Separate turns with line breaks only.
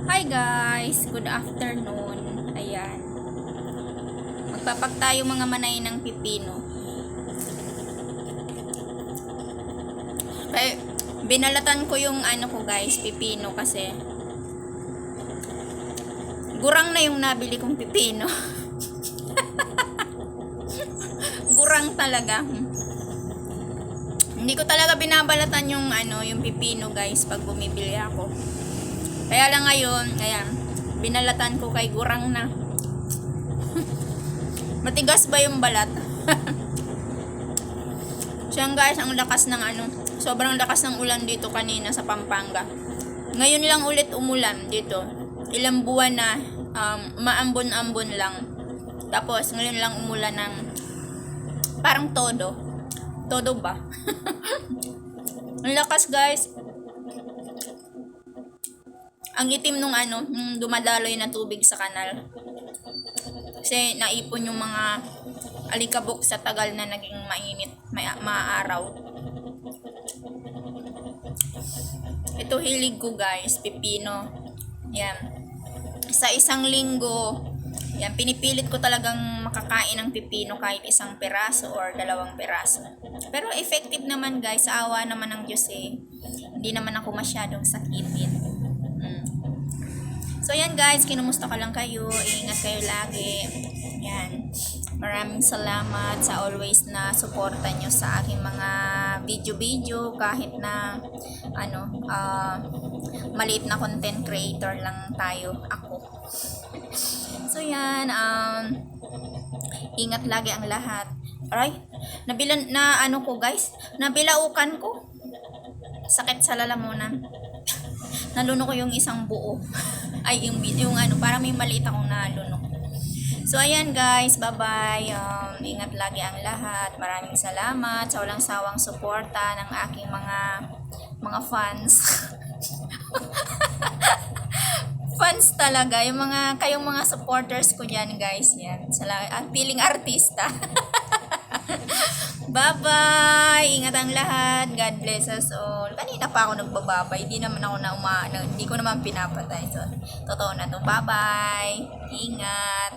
Hi guys! Good afternoon. Ayan. Magpapak tayo mga manay ng pipino. Kaya binalatan ko yung ko guys, pipino kasi gurang na yung nabili kong pipino. Gurang talaga. Hindi ko talaga binabalatan yung yung pipino guys pag bumibili ako. Kaya lang ngayon, ayan, binalatan ko kay gurang na. Matigas ba yung balat? Siyang guys, ang lakas ng sobrang lakas ng ulan dito kanina sa Pampanga. Ngayon lang ulit umulan dito. Ilang buwan na, maambon-ambon lang. Tapos ngayon lang umulan ng parang todo. Todo ba? Ang lakas guys. Ang itim nung nung dumadaloy na tubig sa kanal. Kasi naipon yung mga alikabok sa tagal na naging mainit, maaraw. Ito hilig ko guys, pipino. Yan. Sa isang linggo, yan, pinipilit ko talagang makakain ng pipino kahit isang piraso or 2 piraso. Pero effective naman guys, sa awa naman ng Diyos hindi naman ako masyadong sakitin. So yan guys, kinumusta ko lang kayo. Ingat kayo lagi. Yan. Maraming salamat sa always na suporta nyo sa aking mga video kahit na maliit na content creator lang tayo, ako. So yan, ingat lagi ang lahat. Aray, nabilan na ko guys, nabilaukan ko. Sakit sa lalamunan. Nalunok ko yung isang buo. Ay, yung parang may maliit akong nalunok. So, ayan guys, bye-bye. Ingat lagi ang lahat. Maraming salamat sa walang sawang suporta ng aking mga fans. Fans talaga. Kayong mga supporters ko dyan guys. Yan. Feeling artista. Bye-bye! Ingat ang lahat. God bless us all. Kanina pa ako nagbababay. Hindi ko naman pinapatay. So, totoo na to. Bye-bye! Ingat!